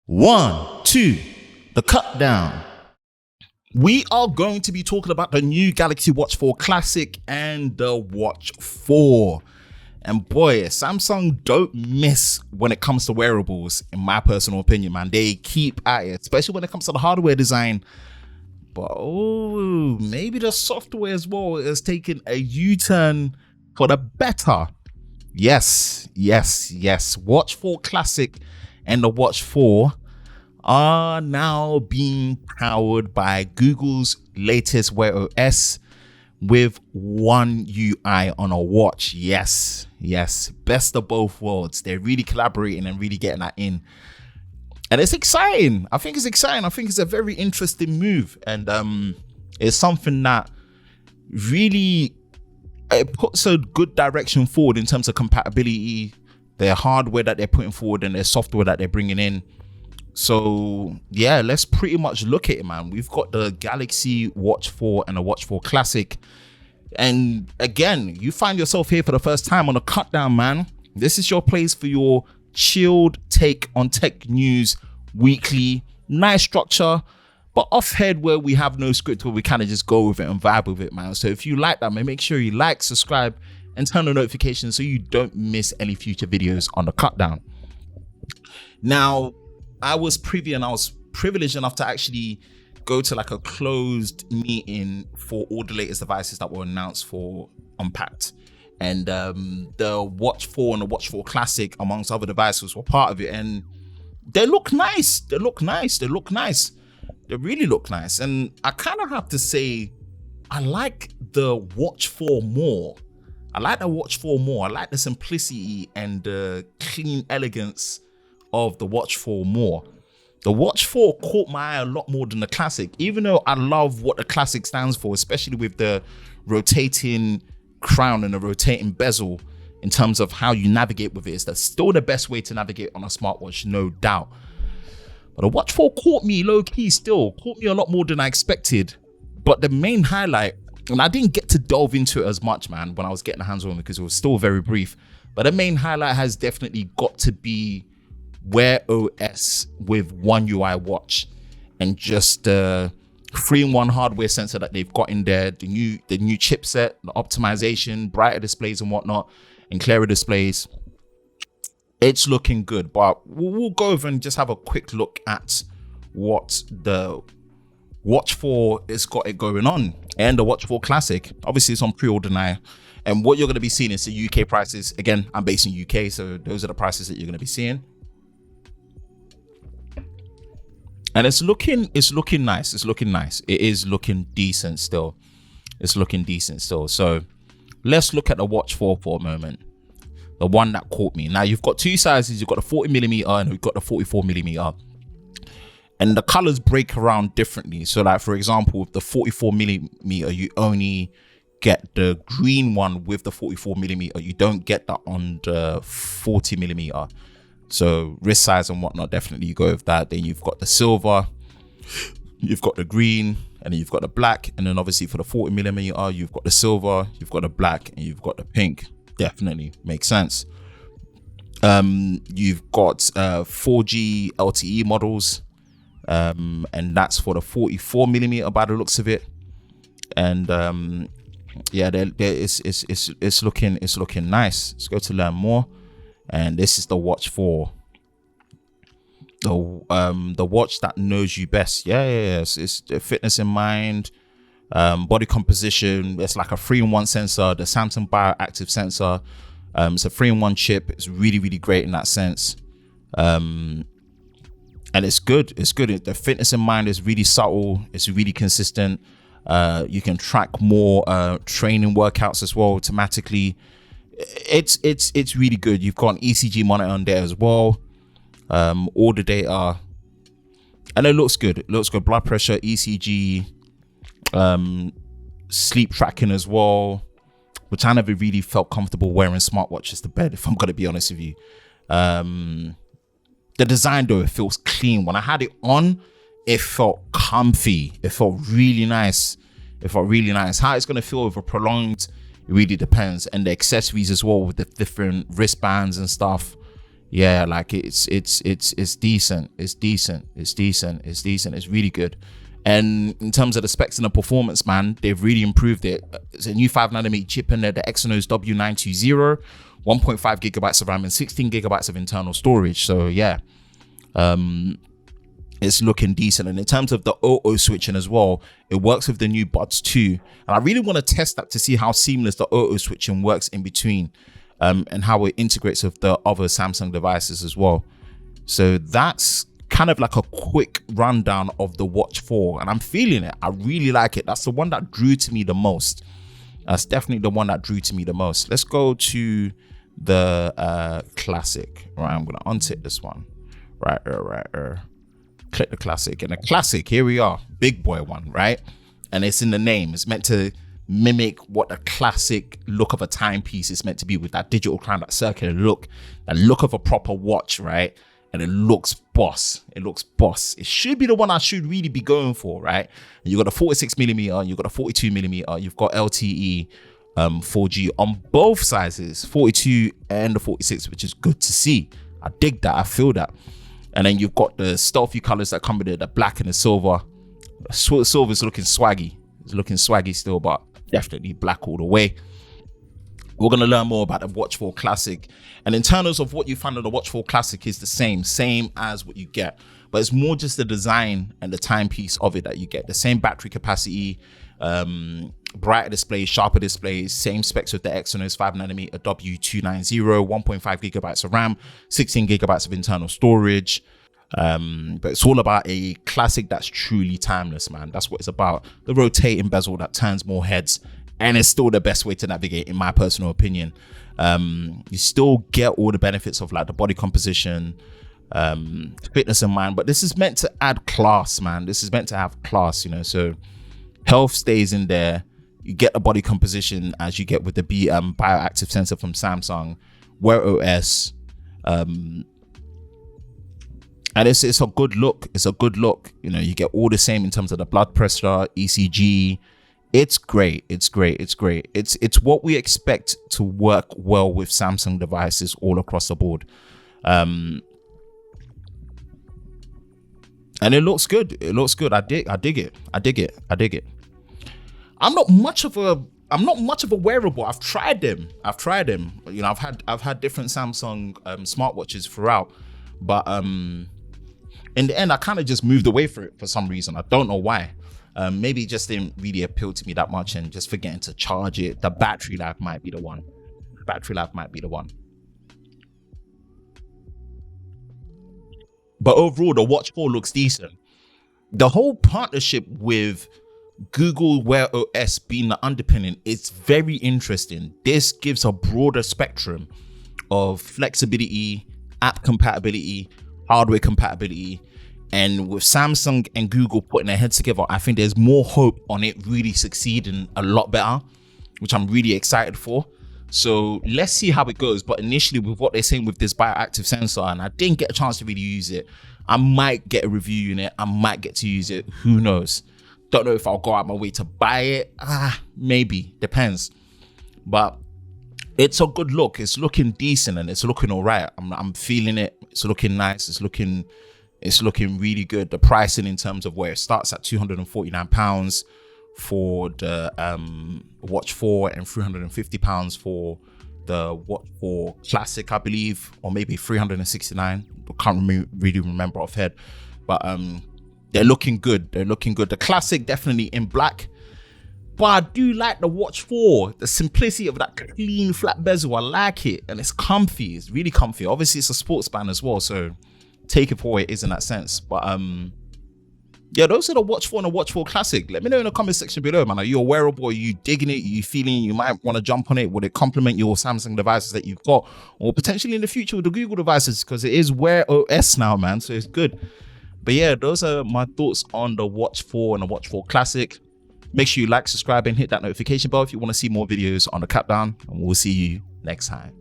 1, 2, the cut down. We are going to be talking about the new Galaxy Watch 4 Classic and the Watch 4. And boy, Samsung don't miss when it comes to wearables, in my personal opinion, man. They keep at it, especially when it comes to the hardware design. But maybe the software as well is taking a U-turn for the better. Yes. Watch 4 Classic and the Watch 4 are now being powered by Google's latest Wear OS with One UI on a watch. Yes, best of both worlds. They're really collaborating and really getting that in. And it's exciting. I think it's exciting. I think it's a very interesting move. And it's something that really it puts a good direction forward in terms of compatibility, their hardware that they're putting forward and their software that they're bringing in. So yeah, let's pretty much look at it, man. We've got the Galaxy Watch 4 and the Watch 4 Classic. And again, you find yourself here for the first time on a cut down, man. This is your place for your chilled take on tech news weekly. Nice structure, but off head where we have no script, where we kind of just go with it and vibe with it, man. So if you like that, man, make sure you like, subscribe, and turn on notifications so you don't miss any future videos on the cut down. Now, I was privy and I was privileged enough to actually go to like a closed meeting for all the latest devices that were announced for Unpacked. And the Watch 4 and the Watch 4 Classic, amongst other devices, were part of it. And they look nice. They really look nice. And I kind of have to say, I like the Watch 4 more. I like the simplicity and the clean elegance of the Watch 4 more. The Watch 4 caught my eye a lot more than the Classic, even though I love what the Classic stands for, especially with the rotating crown and the rotating bezel in terms of how you navigate with it. That's still the best way to navigate on a smartwatch, no doubt. But the Watch 4 caught me low-key still, caught me a lot more than I expected. But the main highlight, and I didn't get to delve into it as much, man, when I was getting the hands on it because it was still very brief, but the main highlight has definitely got to be Wear OS with One UI watch and just the 3-in-1 hardware sensor that they've got in there, the new chipset, the optimization, brighter displays and whatnot, and clearer displays. It's looking good, but we'll go over and just have a quick look at what the Watch 4 has got it going on, and the Watch 4 Classic. Obviously, it's on pre-order now, and what you're going to be seeing is the UK prices. Again, I'm based in UK, so those are the prices that you're going to be seeing. And it's looking nice. It is looking decent still. So let's look at the Watch 4 for a moment. The one that caught me. Now you've got two sizes. You've got the 40mm and you've got the 44mm. And the colors break around differently. So like, for example, with the 44mm, you only get the green one with the 44mm. You don't get that on the 40mm. So wrist size and whatnot, definitely you go with that. Then you've got the silver, you've got the green, and then you've got the black. And then obviously for the 40mm, you've got the silver, you've got the black, and you've got the pink. Definitely makes sense. You've got 4G LTE models, and that's for the 44mm by the looks of it. And yeah, it's looking nice. Let's go to learn more. And this is the Watch 4, the watch that knows you best. Yes, it's the fitness in mind, body composition. It's like a 3-in-1 sensor, the Samsung Bioactive sensor. It's a 3-in-1 chip. It's really great in that sense, and it's good. The fitness in mind is really subtle. It's really consistent. You can track more training workouts as well automatically. It's really good. You've got an ECG monitor on there as well, all the data, and it looks good. Blood pressure, ECG, sleep tracking as well, which I never really felt comfortable wearing smartwatches to bed, if I'm gonna be honest with you. The design though, it feels clean. When I had it on, it felt comfy. It felt really nice. How it's gonna feel over prolonged, it really depends. And the accessories as well, with the different wristbands and stuff, yeah, like it's decent. It's decent. It's really good. And in terms of the specs and the performance, man, they've really improved it. It's a new 5nm chip in there, the Exynos W920, 1.5 gigabytes of RAM and 16 gigabytes of internal storage. So yeah, it's looking decent. And in terms of the auto switching as well, it works with the new Buds 2. And I really want to test that to see how seamless the auto switching works in between, and how it integrates with the other Samsung devices as well. So that's kind of like a quick rundown of the Watch 4, and I'm feeling it. I really like it. That's the one that drew to me the most. That's definitely the one that drew to me the most. Let's go to the classic. Right, I'm gonna untick this one. Right. Click the classic, and the classic, here we are, big boy one, right? And it's in the name. It's meant to mimic what the classic look of a timepiece is meant to be, with that digital crown, that circular look, that look of a proper watch, right? And it looks boss. It looks boss. It should be the one I should really be going for, right? And you got a 46mm, you've got a 42mm, you've got LTE 4G on both sizes, 42 and the 46, which is good to see. I dig that. I feel that. And then you've got the stealthy colors that come with it, the black and the silver. Silver is looking swaggy. It's looking swaggy still, but definitely black all the way. We're going to learn more about the Watch 4 Classic. And in terms of what you find on the Watch 4 Classic is the same as what you get. But it's more just the design and the timepiece of it that you get. The same battery capacity, brighter displays, sharper displays, same specs with the Exynos 5nm W290, 1.5 gigabytes of RAM, 16 gigabytes of internal storage. But it's all about a classic that's truly timeless, man. That's what it's about. The rotating bezel that turns more heads, and it's still the best way to navigate, in my personal opinion. You still get all the benefits of like the body composition, fitness in mind, but this is meant to add class, man. This is meant to have class, you know. So health stays in there. You get the body composition as you get with the bioactive sensor from Samsung, Wear OS, and it's a good look. It's a good look. You know, you get all the same in terms of the blood pressure, ECG. It's great. It's what we expect to work well with Samsung devices all across the board. And it looks good. I dig it. I'm not much of a wearable. I've tried them. You know, I've had different Samsung smartwatches throughout, but in the end I kind of just moved away from it for some reason. I don't know why. Maybe it just didn't really appeal to me that much, and just forgetting to charge it. The battery life might be the one. But overall, the Watch 4 looks decent. The whole partnership with Google Wear OS being the underpinning is very interesting. This gives a broader spectrum of flexibility, app compatibility, hardware compatibility. And with Samsung and Google putting their heads together, I think there's more hope on it really succeeding a lot better, which I'm really excited for. So let's see how it goes. But initially, with what they're saying with this bioactive sensor, and I didn't get a chance to really use it, I might get a review unit. I might get to use it. Who knows? Don't know if I'll go out my way to buy it. Maybe. Depends. But it's a good look. It's looking decent and it's looking all right. I'm feeling it. It's looking nice. It's looking really good. The pricing in terms of where it starts at £249 for the Watch 4 and £350 for the Watch 4 Classic, I believe, or maybe £369. I can't really remember offhand, but they're looking good. The Classic definitely in black, but I do like the Watch 4. The simplicity of that clean flat bezel, I like it, and it's comfy. It's really comfy. Obviously, it's a sports band as well, so take it for what it is in that sense. But yeah, those are the Watch 4 and the Watch 4 Classic. Let me know in the comment section below, man. Are you a wearable? Are you digging it? Are you feeling you might want to jump on it? Would it complement your Samsung devices that you've got? Or potentially in the future with the Google devices, because it is Wear OS now, man. So it's good. But yeah, those are my thoughts on the Watch 4 and the Watch 4 Classic. Make sure you like, subscribe, and hit that notification bell if you want to see more videos on the countdown. And we'll see you next time.